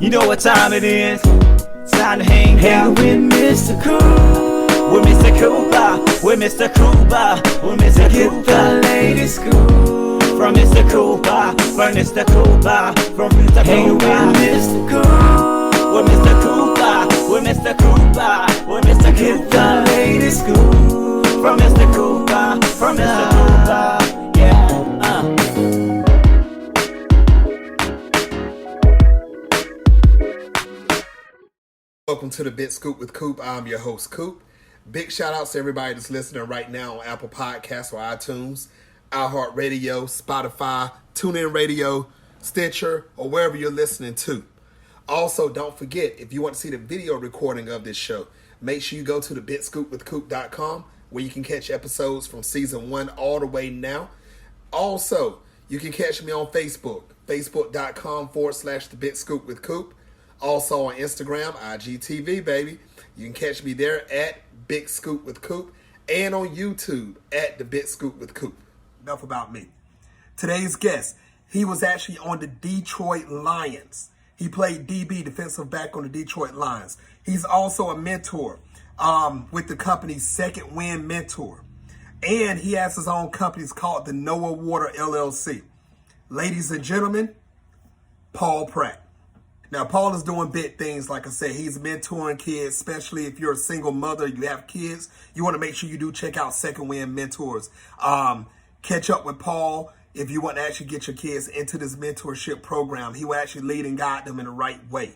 You know what time it is. Time to hang out with Mr. Coop. With Mr. Cooper. With Mr. Cooper. With Mr. Cooper. Get the latest scoop. From Mr. Cooper. From Mr. Cooper. From Mr. Cooper. With Mr. Coop. With Mr. Cooper. With Mr. Cooper. With Mr. Cooper. Get the latest scoop. From Mr. Cooper. From Mr. Cooper. Yeah. Welcome to the Big Scoop with Coop. I'm your host, Coop. Big shout outs to everybody that's listening right now on Apple Podcasts or iTunes, iHeartRadio, Spotify, TuneIn Radio, Stitcher, or wherever you're listening to. Also, don't forget, if you want to see the video recording of this show, make sure you go to thebigscoopwithcoop.com where you can catch episodes from season 1 all the way now. Also, you can catch me on Facebook, facebook.com/thebigscoopwithcoop. Also on Instagram, IGTV, baby. You can catch me there at Big Scoop with Coop and on YouTube at The Big Scoop with Coop. Enough about me. Today's guest, he was actually on the Detroit Lions. He played DB, defensive back on the Detroit Lions. He's also a mentor with the company Second Wind Mentor. And he has his own company. It's called the Noah Water LLC. Ladies and gentlemen, Paul Pratt. Now, Paul is doing big things. Like I said, he's mentoring kids, especially if you're a single mother, you have kids. You want to make sure you do check out Second Wind Mentors. Catch up with Paul if you want to actually get your kids into this mentorship program. He will actually lead and guide them in the right way.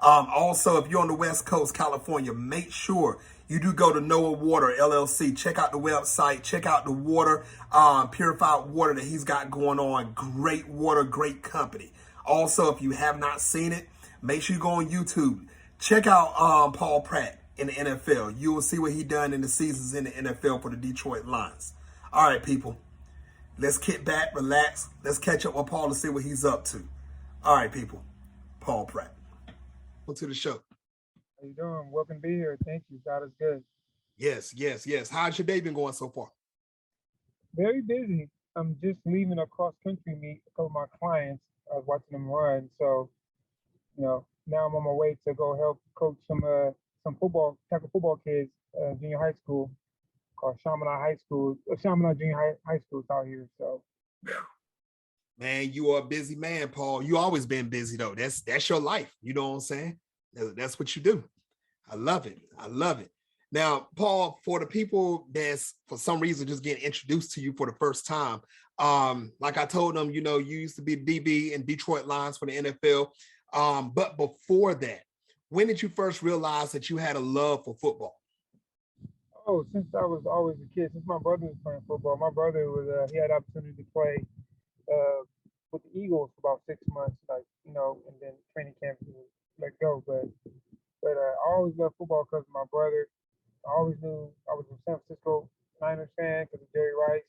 Also, if you're on the West Coast, California, make sure you do go to Noah Water LLC. Check out the website. Check out the water, purified water that he's got going on. Great water, great company. Also, if you have not seen it, make sure you go on YouTube. Check out Paul Pratt in the NFL. You will see what he done in the seasons in the NFL for the Detroit Lions. All right, people. Let's kick back, relax. Let's catch up with Paul to see what he's up to. All right, people. Paul Pratt. Welcome to the show. How you doing? Welcome to be here. Thank you. God is good. Yes. How's your day been going so far? Very busy. I'm just leaving a cross-country meet. A couple of my clients, I was watching them run. So, now I'm on my way to go help coach some tackle football kids, junior high school, called Chaminade Junior High School out here. So, man, you are a busy man, Paul. You always been busy though. That's your life. You know what I'm saying? That's what you do. I love it. Now, Paul, for the people that's for some reason just getting introduced to you for the first time, like I told them, you used to be DB in Detroit Lions for the NFL. But before that, when did you first realize that you had a love for football? Oh, since I was always a kid, since my brother was playing football, my brother he had the opportunity to play with the Eagles for about 6 months, and then training camp he was let go. But I always loved football because of my brother. I always knew I was a San Francisco Niners fan because of Jerry Rice.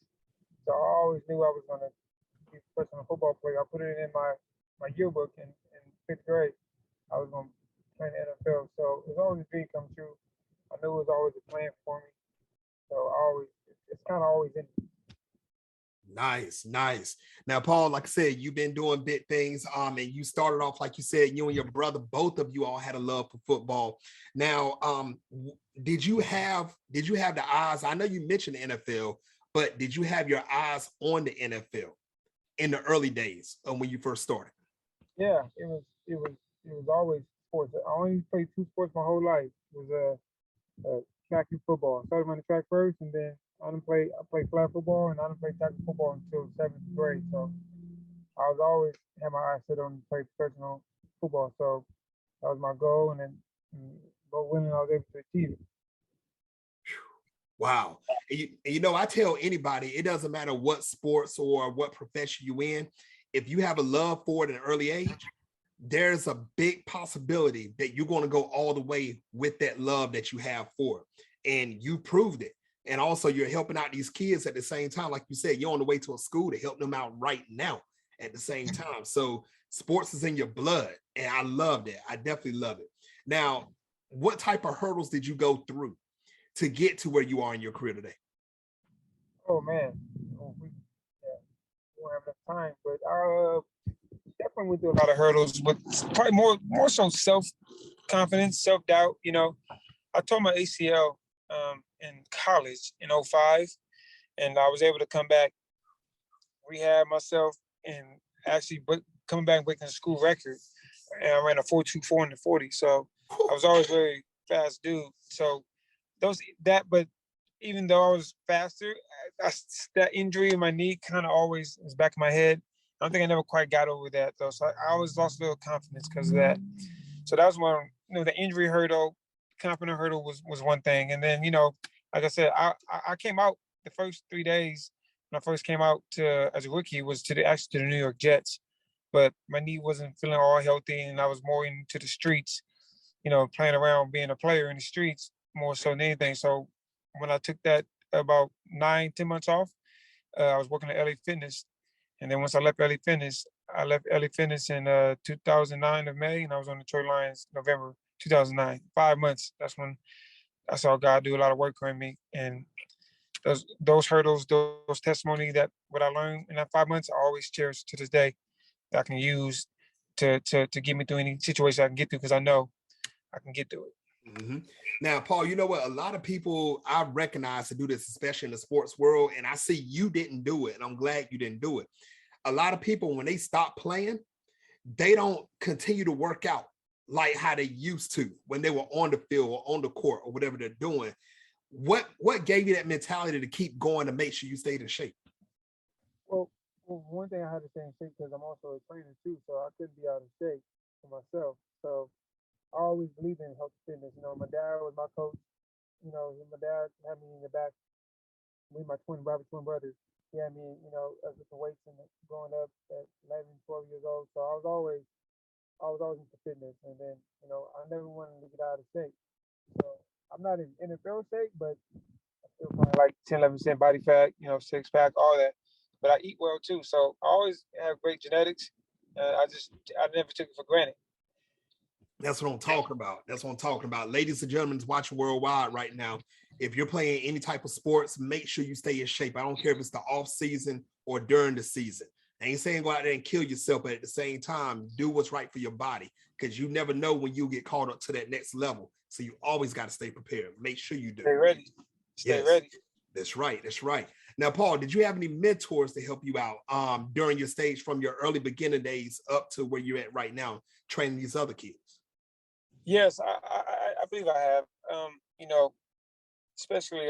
So I always knew I was going to be a professional football player. I put it in my yearbook in 5th grade. I was going to play in the NFL. So it was always a dream come true. I knew it was always a plan for me. So it's kind of always in me. Nice. Now, Paul, like I said, you've been doing big things. And you started off, like you said, you and your brother, both of you all had a love for football. Now, did you have the eyes? I know you mentioned the NFL, but did you have your eyes on the NFL in the early days when you first started? Yeah, it was always sports. I only played 2 sports my whole life. It was track and football. I started running track first, and then I played flag football, and I didn't play tackle football until 7th grade. So I was always had my eyes set on play professional football. So that was my goal, and but winning, I was able to achieve it. Wow. I tell anybody, it doesn't matter what sports or what profession you in. If you have a love for it at an early age, there's a big possibility that you're going to go all the way with that love that you have for it. And you proved it. And also you're helping out these kids at the same time. Like you said, you're on the way to a school to help them out right now at the same time. So sports is in your blood. And I love that. I definitely love it. Now, what type of hurdles did you go through to get to where you are in your career today? Oh man, we won't have enough time, but definitely went through a lot of hurdles, but probably more so self-confidence, self-doubt. You know, I tore my ACL in college in '05, and I was able to come back, rehab myself, and actually coming back and breaking the school record. And I ran a 4.24 in the 40. So I was always very fast dude. So but even though I was faster, that injury in my knee kind of always is back in my head. I don't think I never quite got over that though. So I always lost a little confidence because of that. So that was one, the injury hurdle, confident hurdle was one thing. And then, like I said, I came out the first 3 days when I first came out as a rookie was to the New York Jets. But my knee wasn't feeling all healthy, and I was more into the streets, playing around, being a player in the streets more so than anything. So when I took that about 9-10 months off, I was working at LA Fitness. And then once I left LA Fitness in 2009 of May, and I was on the Detroit Lions November 2009. 5 months. That's when I saw God do a lot of work on me. And those hurdles, those testimony that what I learned in that 5 months, I always cherish to this day. That I can use to get me through any situation I can get through, because I know I can get through it. Mm-hmm. Now, Paul, you know what? A lot of people I recognize to do this, especially in the sports world, and I see you didn't do it, and I'm glad you didn't do it. A lot of people, when they stop playing, they don't continue to work out like how they used to when they were on the field or on the court or whatever they're doing. What gave you that mentality to keep going to make sure you stayed in shape? Well, one thing I had to stay in shape because I'm also a trainer too, so I couldn't be out of shape for myself. So I always believed in health and fitness. My dad was my coach. My dad had me in the back with my twin brothers. He had me, with the weights and growing up at 11, 12 years old. So I was always into fitness. And then, I never wanted to get out of shape. So I'm not in NFL shape, but I feel probably like 10, 11% body fat, 6-pack, all that. But I eat well too. So I always have great genetics. I never took it for granted. That's what I'm talking about. That's what I'm talking about. Ladies and gentlemen watching worldwide right now, if you're playing any type of sports, make sure you stay in shape. I don't care if it's the off season or during the season. I ain't saying go out there and kill yourself, but at the same time, do what's right for your body, because you never know when you get caught up to that next level. So you always got to stay prepared. Make sure you do. Stay ready. Stay ready. That's right. That's right. Now, Paul, did you have any mentors to help you out during your stage from your early beginner days up to where you're at right now, training these other kids? Yes, I believe I have. Especially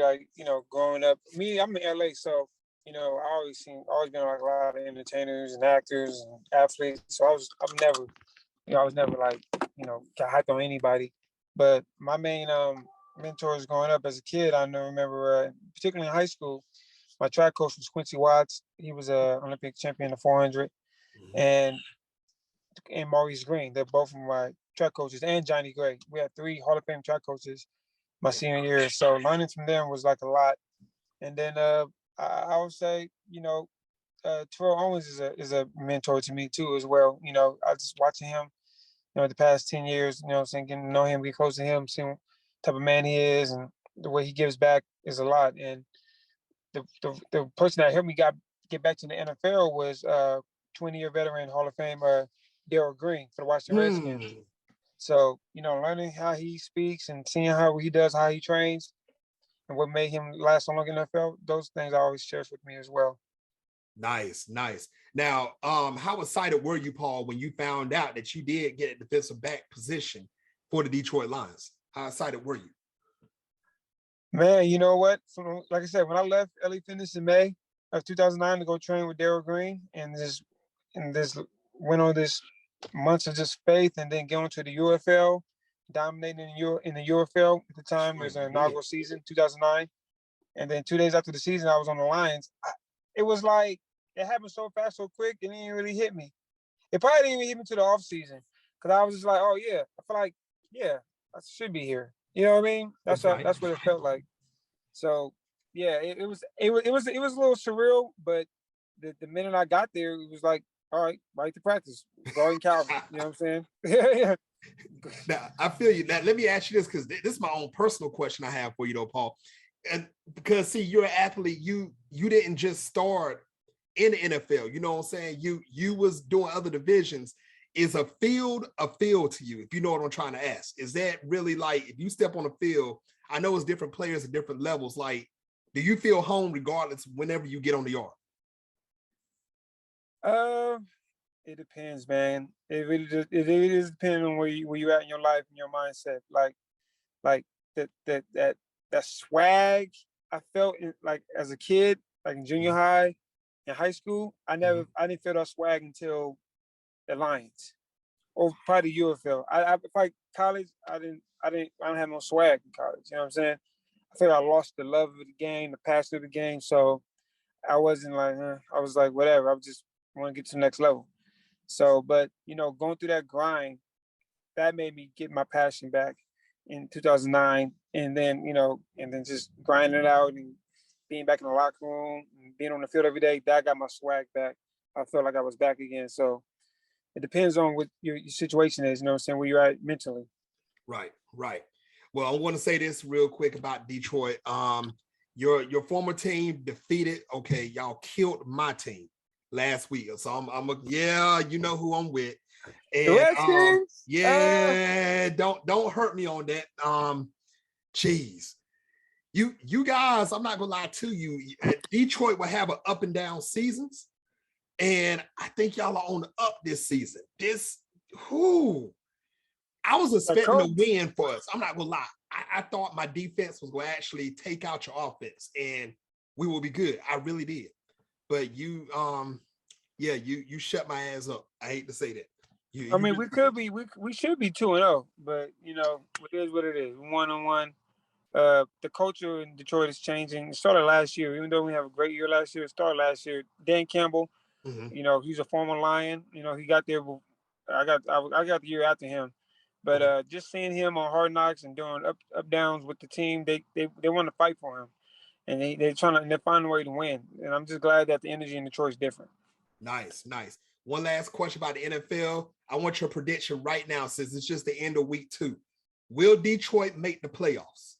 growing up. Me, I'm in LA, so I always been like a lot of entertainers and actors and athletes. So I was never like got hyped on anybody. But my main mentors growing up as a kid, I remember particularly in high school, my track coach was Quincy Watts. He was an Olympic champion of 400, and Maurice Green. They're both of my track coaches, and Johnny Gray. We had 3 Hall of Fame track coaches my senior year. So learning from them was like a lot. And then I would say, Terrell Owens is a mentor to me too as well. I just watching him, the past 10 years, getting to know him, be close to him, seeing what type of man he is, and the way he gives back is a lot. And the person that helped me get back to the NFL was 20-year veteran Hall of Famer Darryl Green for the Washington Redskins. So, learning how he speaks and seeing how he does, how he trains, and what made him last so long in the NFL, those things I always cherish with me as well. Nice. Now, how excited were you, Paul, when you found out that you did get a defensive back position for the Detroit Lions? How excited were you? Man, you know what? Like I said, when I left LA Fitness in May of 2009 to go train with Darryl Green, and went on this months of just faith, and then going to the UFL, dominating in the UFL at the time. It was an inaugural season, 2009. And then 2 days after the season, I was on the Lions. It was like, it happened so fast, so quick, it didn't really hit me. It probably didn't even hit me to the off season, because I was just like, oh yeah, I feel like, yeah, I should be here. You know what I mean? That's what it felt like. So yeah, it was a little surreal, but the minute I got there, it was like, all right to practice. Going Calvin. You know what I'm saying? Yeah. Now, I feel you. Now, let me ask you this, because this is my own personal question I have for you, though, Paul. And because, see, you're an athlete, you didn't just start in the NFL? You know what I'm saying? You was doing other divisions. Is a field to you? If you know what I'm trying to ask, is that really like if you step on the field? I know it's different players at different levels. Like, do you feel home regardless whenever you get on the yard? It depends, man. It really is depending on where you at in your life and your mindset. Like that swag I felt like as a kid, like in junior high, in high school. I didn't feel that swag until the Lions, or probably UFL. I like college. I don't have no swag in college. You know what I'm saying? I feel I lost the love of the game, the passion of the game. So I wasn't like, I was like, whatever. I just want to get to the next level. So, but going through that grind, that made me get my passion back in 2009, and then just grinding it out and being back in the locker room, and being on the field every day. That got my swag back. I felt like I was back again. So it depends on what your situation is. You know what I'm saying? Where you're at mentally. Right. Well, I want to say this real quick about Detroit. Your former team defeated. Okay, y'all killed my team last week. So I'm you know who I'm with. And don't hurt me on that. Geez. You guys, I'm not gonna lie to you. Detroit will have an up and down seasons. And I think y'all are on the up this season. I was expecting a win for us. I'm not gonna lie. I thought my defense was gonna actually take out your offense and we will be good. I really did. But you shut my ass up. I hate to say that. We should be 2-0, but it is what it is. 1-1. The culture in Detroit is changing. It started last year, even though we have a great year last year. It started last year. Dan Campbell, he's a former Lion. He got there. I got the year after him. But just seeing him on Hard Knocks and doing up downs with the team, they want to fight for him, and they're finding a way to win. And I'm just glad that the energy in Detroit is different. Nice. One last question about the NFL. I want your prediction right now, since it's just the end of week 2. Will Detroit make the playoffs?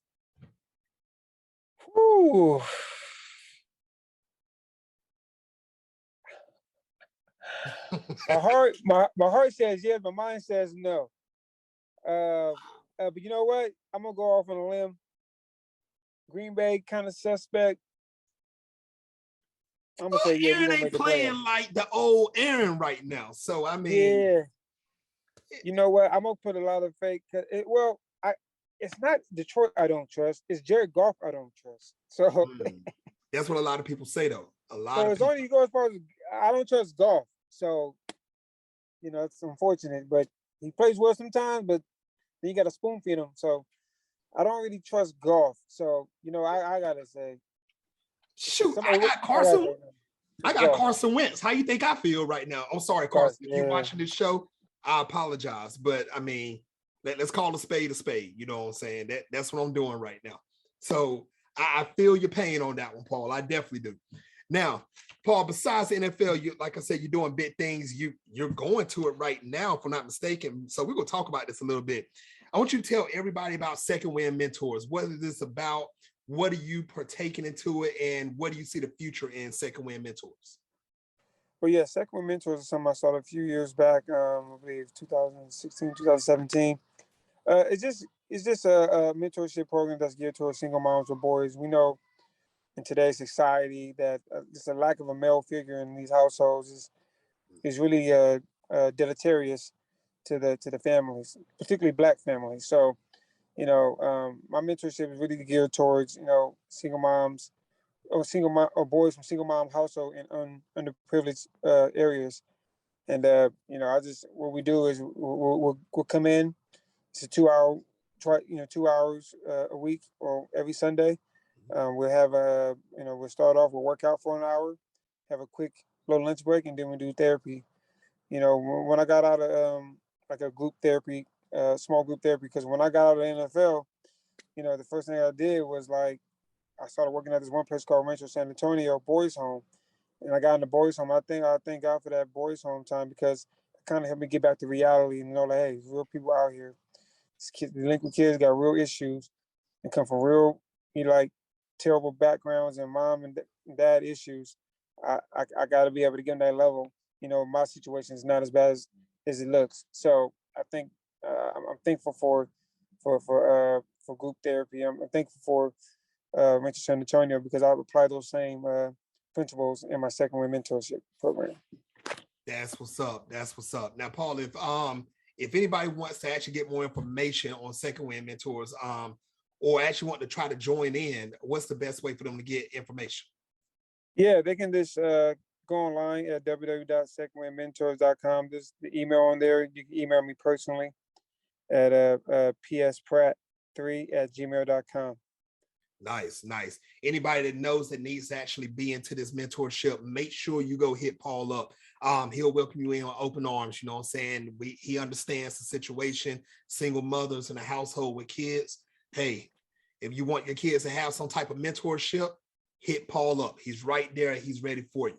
Ooh. My heart says yes, my mind says no. But you know what? I'm gonna go off on a limb. Green Bay kind of suspect. I'm gonna say yeah. Aaron ain't playing like the old Aaron right now. So I mean, yeah. You know what? I'm gonna put a lot of faith. It's not Detroit I don't trust. It's Jared Goff I don't trust. So that's what a lot of people say, though. Only you go as far as I don't trust Goff. So it's unfortunate, but he plays well sometimes. But then you got to spoon feed him. So I don't really trust Goff. So I gotta say, shoot, I got Carson. I got Carson Wentz. How you think I feel right now? I'm sorry, Carson. If you're watching this show, I apologize, but I mean, let's call a spade a spade. You know what I'm saying? That's what I'm doing right now. So I feel your pain on that one, Paul. I definitely do. Now, Paul, besides the NFL, like I said, you're doing big things. You're going to it right now, if I'm not mistaken. So we're gonna talk about this a little bit. I want you to tell everybody about Second Wind Mentors. What is this about? What are you partaking into it, and what do you see the future in Second Wind Mentors? Well, yeah, Second Wind Mentors is something I started a few years back. I believe 2016, 2017. It's just a mentorship program that's geared towards single moms or boys. We know in today's society that just a lack of a male figure in these households is really deleterious to the families, particularly Black families. So, my mentorship is really geared towards single moms or boys from single mom household in underprivileged areas. And what we do is we'll come in. It's a 2 hour, 2 hours a week or every Sunday. We'll have we'll start off, we'll work out for an hour, have a quick little lunch break, and then we do therapy. When I got out of like a group therapy, small group therapy, because when I got out of the NFL, the first thing I did was I started working at this one place called Rancho San Antonio Boys Home, and I got in the boys home. I thank God for that boys home time, because it kind of helped me get back to reality and hey, there's real people out here. Delinquent kids got real issues and come from real, terrible backgrounds and mom and dad issues. I got to be able to get on that level. You know, my situation is not as bad as it looks. So I think I'm thankful for group therapy. I'm thankful for Mentor San Antonio because I apply those same principles in my second win mentorship program. That's what's up. That's what's up. Now, Paul, if anybody wants to actually get more information on Second Wind Mentors, or actually want to try to join in, what's the best way for them to get information? Yeah, they can just go online at www.secondwindmentors.com. There's the email on there. You can email me personally at pspratt3@gmail.com. Nice, nice. Anybody that knows that needs to actually be into this mentorship, make sure you go hit Paul up. He'll welcome you in on open arms. You know what I'm saying? He understands the situation, single mothers in a household with kids. Hey, if you want your kids to have some type of mentorship, hit Paul up. He's right there. He's ready for you.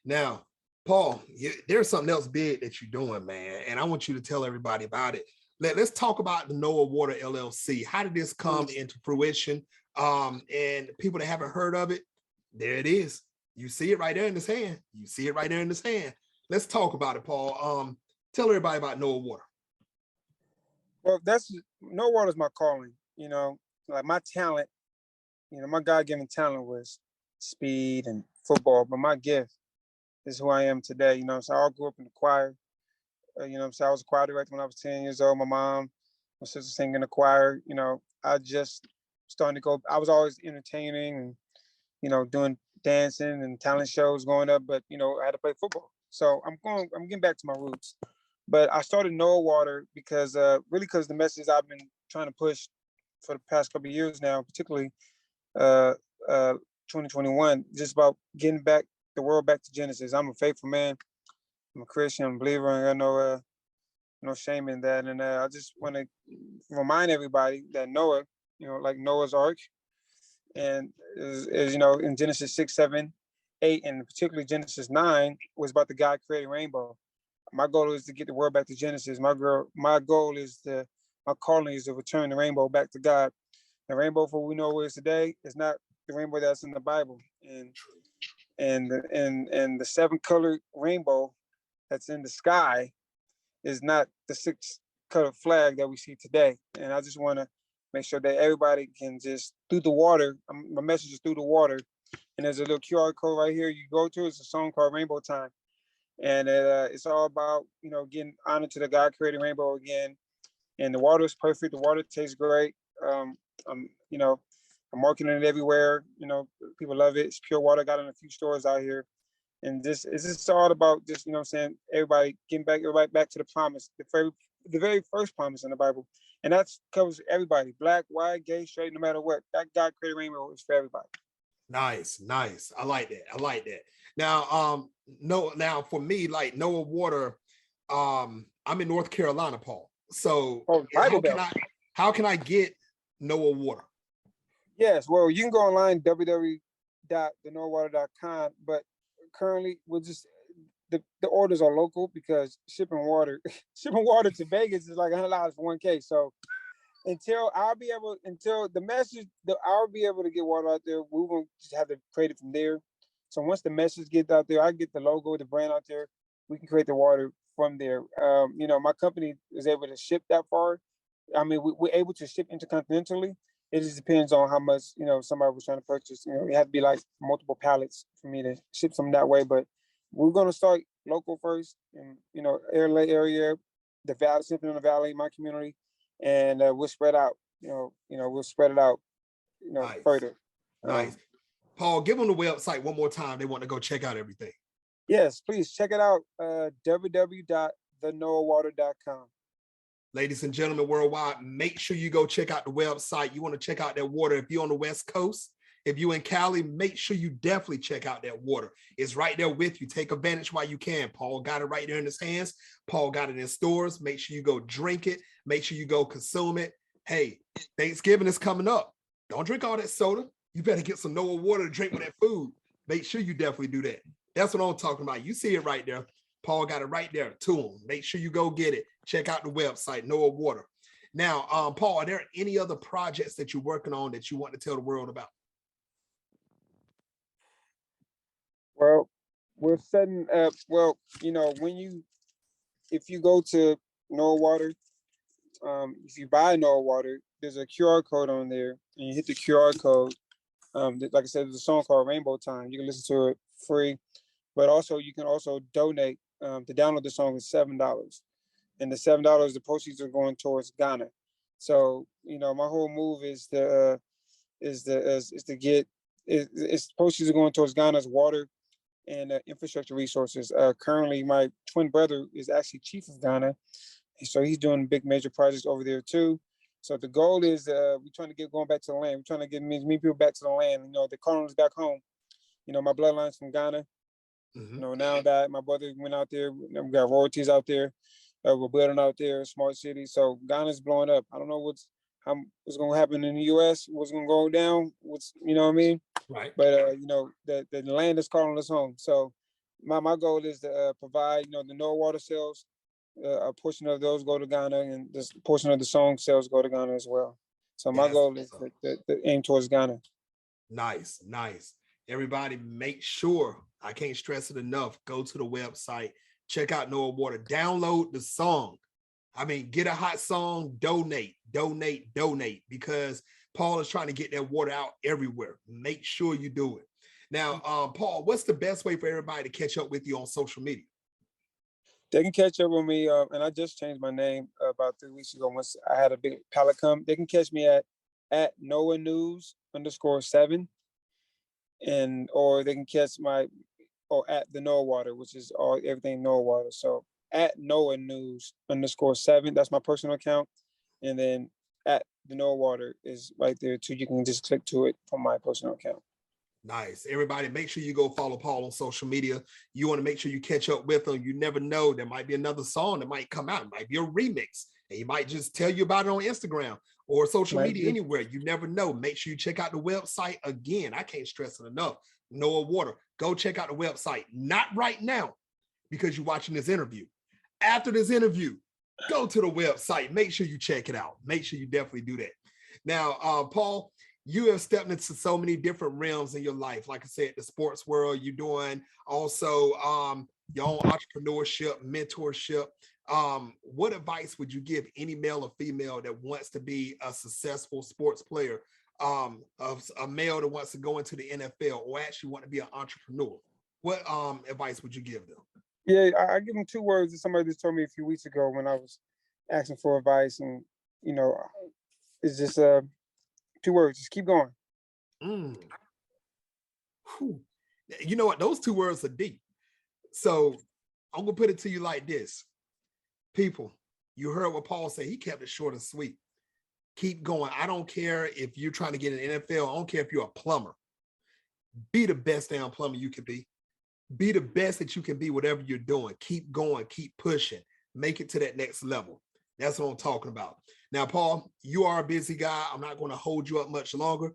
Now, Paul, there's something else big that you're doing, man, and I want you to tell everybody about it. Let's talk about the Noah Water LLC. How did this come into fruition? And people that haven't heard of it, there it is. You see it right there in his hand. You see it right there in his hand. Let's talk about it, Paul. Tell everybody about Noah Water. Well, Noah Water is my calling. You know, like my talent. You know, my God-given talent was speed and football, but my gift is who I am today. You know, so I grew up in the choir. You know, so I was a choir director when I was 10 years old. My sister singing in the choir. You know, I just starting to go. I was always entertaining and, you know, doing dancing and talent shows growing up, but, you know, I had to play football. So I'm getting back to my roots. But I started Noah Water because the message I've been trying to push for the past couple of years now, particularly 2021, just about getting back the world back to Genesis. I'm a faithful man. I'm a Christian, I'm a believer, and I got no shame in that. And I just want to remind everybody that Noah, you know, like Noah's Ark, and is you know, in Genesis 6, 7, 8, and particularly Genesis 9, was about the God creating rainbow. My goal is to get the world back to Genesis. My calling is to return the rainbow back to God. The rainbow, for we know where it is today, is not the rainbow that's in the Bible. And the 7-colored rainbow that's in the sky is not the 6-color flag that we see today. And I just want to make sure that everybody can just, through the water, my message is through the water. And there's a little QR code right here you go to. It's a song called Rainbow Time. And it's all about, you know, getting honored to the God creating rainbow again. And the water is perfect. The water tastes great. You know, I'm marketing it everywhere. You know, people love it. It's pure water. Got in a few stores out here. And it's just all about just, you know what I'm saying, everybody back to the promise, the very first promise in the Bible. And that covers everybody, black, white, gay, straight, no matter what. That God created rainbow is for everybody. Nice. I like that. Now, now for me, like Noah Water, I'm in North Carolina, Paul. So how can I get Noah Water? Yes, well, you can go online, www.thenoahwater.com, but currently we're just the orders are local because shipping water to Vegas is like $100 for one case. So I'll be able to get water out there, we won't just have to create it from there. So once the message gets out there, I get the logo, the brand out there, we can create the water from there. You know, my company is able to ship that far. I mean, we're able to ship intercontinentally. It just depends on how much, you know, somebody was trying to purchase. You know, it had to be like multiple pallets for me to ship them that way. But we're going to start local first, and, you know, LA area, the valley, Central in the Valley, my community, and we'll spread out. We'll spread it out. You know, nice. Further. Nice. Paul, give them the website one more time. They want to go check out everything. Yes, please check it out. www.thenoahwater.com. Ladies and gentlemen worldwide, make sure you go check out the website. You want to check out that water. If you're on the West Coast, if you're in Cali, make sure you definitely check out that water. It's right there with you. Take advantage while you can. Paul got it right there in his hands. Paul got it in stores. Make sure you go drink it. Make sure you go consume it. Hey, Thanksgiving is coming up. Don't drink all that soda. You better get some Noah Water to drink with that food. Make sure you definitely do that. That's what I'm talking about. You see it right there. Paul got it right there to him. Make sure you go get it. Check out the website, Noah Water. Now, Paul, are there any other projects that you're working on that you want to tell the world about? Well, We're setting up. Well, if you go to Noah Water, if you buy Noah Water, there's a QR code on there, and you hit the QR code. Like I said, there's a song called Rainbow Time. You can listen to it free, but also you can also donate. To download the song is $7, and the $7, the proceeds are going towards Ghana. So my whole move is to get it's proceeds are going towards Ghana's water and infrastructure resources. Currently, my twin brother is actually chief of Ghana, so he's doing big major projects over there too. So the goal is we're trying to get going back to the land. We're trying to get many people back to the land. They're calling us back home. My bloodline's from Ghana. Now that my brother went out there, we got royalties out there. We're building out there, smart cities. So Ghana's blowing up. I don't know what's going to happen in the U.S., what's going to go down, what I mean? Right. But, the land is calling us home. So my goal is to provide, the Noah Water sales. A portion of those go to Ghana, and this portion of the song sales go to Ghana as well. So my goal is to aim towards Ghana. Nice. Everybody, make sure, I can't stress it enough, go to the website, check out Noah Water, download the song. I mean, get a hot song, donate, because Paul is trying to get that water out everywhere. Make sure you do it. Now, Paul, what's the best way for everybody to catch up with you on social media? They can catch up with me, and I just changed my name about 3 weeks ago once I had a big pallet come. They can catch me at Noah News _7, or they can catch at the Noah Water, which is everything Noah Water. So at Noah News _7, that's my personal account, and then at the Noah Water is right there too. You can just click to it from my personal account. Nice. Everybody, make sure you go follow Paul on social media. You want to make sure you catch up with him. You never know. There might be another song that might come out. It might be a remix. And he might just tell you about it on Instagram or social media anywhere. You never know. Make sure you check out the website. Again, I can't stress it enough. Noah Water. Go check out the website. Not right now, because you're watching this interview. After this interview, go to the website. Make sure you check it out. Make sure you definitely do that. Now, Paul, you have stepped into so many different realms in your life. Like I said, the sports world, you're doing also your own entrepreneurship, mentorship. What advice would you give any male or female that wants to be a successful sports player, of a male that wants to go into the NFL or actually want to be an entrepreneur? What advice would you give them? Yeah, I give them 2 words that somebody just told me a few weeks ago when I was asking for advice, and it's just 2 words: just keep going. You know what? Those 2 words are deep. So I'm gonna put it to you like this. People, you heard what Paul said. He kept it short and sweet. Keep going. I don't care if you're trying to get an NFL. I don't care if you're a plumber. Be the best damn plumber you can be. Be the best that you can be, whatever you're doing. Keep going, keep pushing, make it to that next level. That's what I'm talking about. Now, Paul, you are a busy guy. I'm not going to hold you up much longer.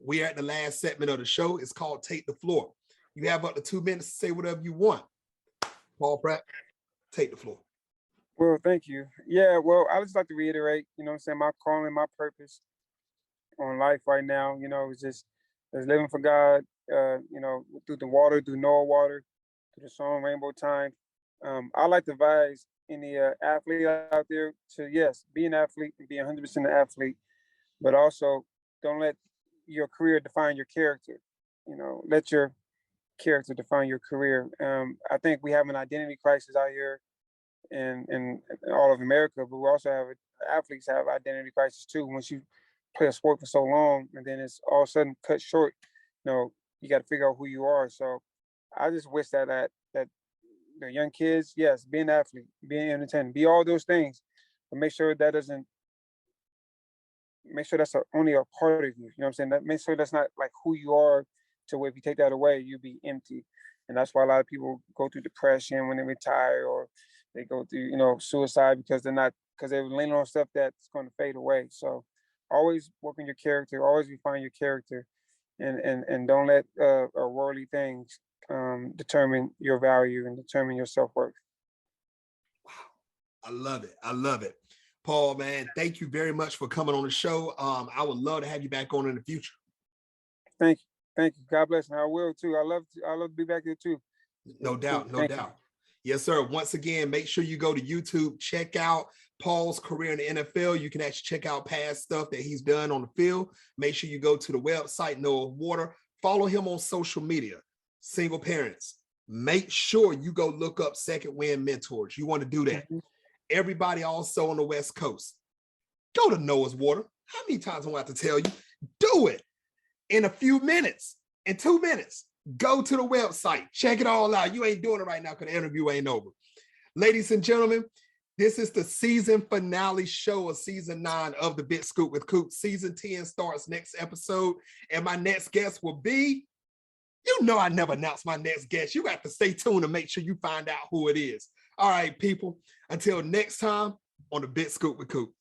We're at the last segment of the show. It's called Take the Floor. You have up to 2 minutes to say whatever you want. Paul Pratt, take the floor. Well, thank you. Yeah, well, I just like to reiterate, my calling, my purpose on life right now, is just living for God, through the water, through Noah Water, through the song Rainbow Time. I like to advise any athlete out there to, yes, be an athlete and be 100% an athlete, but also don't let your career define your character. Let your character define your career. I think we have an identity crisis out here in all of America, but we also have athletes have identity crisis too. Once you play a sport for so long and then it's all of a sudden cut short, you got to figure out who you are. So I just wish that the young kids, yes, be an athlete, be an entertainer, be all those things, but make sure that's only a part of you. You know what I'm saying? Make sure that's not like who you are, to where if you take that away, you be empty. And that's why a lot of people go through depression when they retire, or they go through, suicide because they're leaning on stuff that's going to fade away. So always work on your character, always refine your character, and don't let worldly things determine your value and determine your self-worth. Wow. I love it. Paul, man, thank you very much for coming on the show. I would love to have you back on in the future. Thank you. God bless. And I will too. I love to be back here too. No doubt, no Thank you. doubt. Yes, sir. Once again, make sure you go to YouTube, check out Paul's career in the NFL. You can actually check out past stuff that he's done on the field. Make sure you go to the website, Noah Water. Follow him on social media. Single parents, make sure you go look up Second Wind Mentors. You want to do that. Everybody also on the West Coast, go to Noah's Water. How many times do I have to tell you? Do it in a few minutes, in 2 minutes. Go to the website, check it all out. You ain't doing it right now because the interview ain't over. Ladies and gentlemen, this is the season finale show of season 9 of the Big Scoop with Coop. Season 10 starts next episode, and my next guest will be, you know I never announce my next guest. You have to stay tuned to make sure you find out who it is. All right, people, until next time on the Big Scoop with Coop.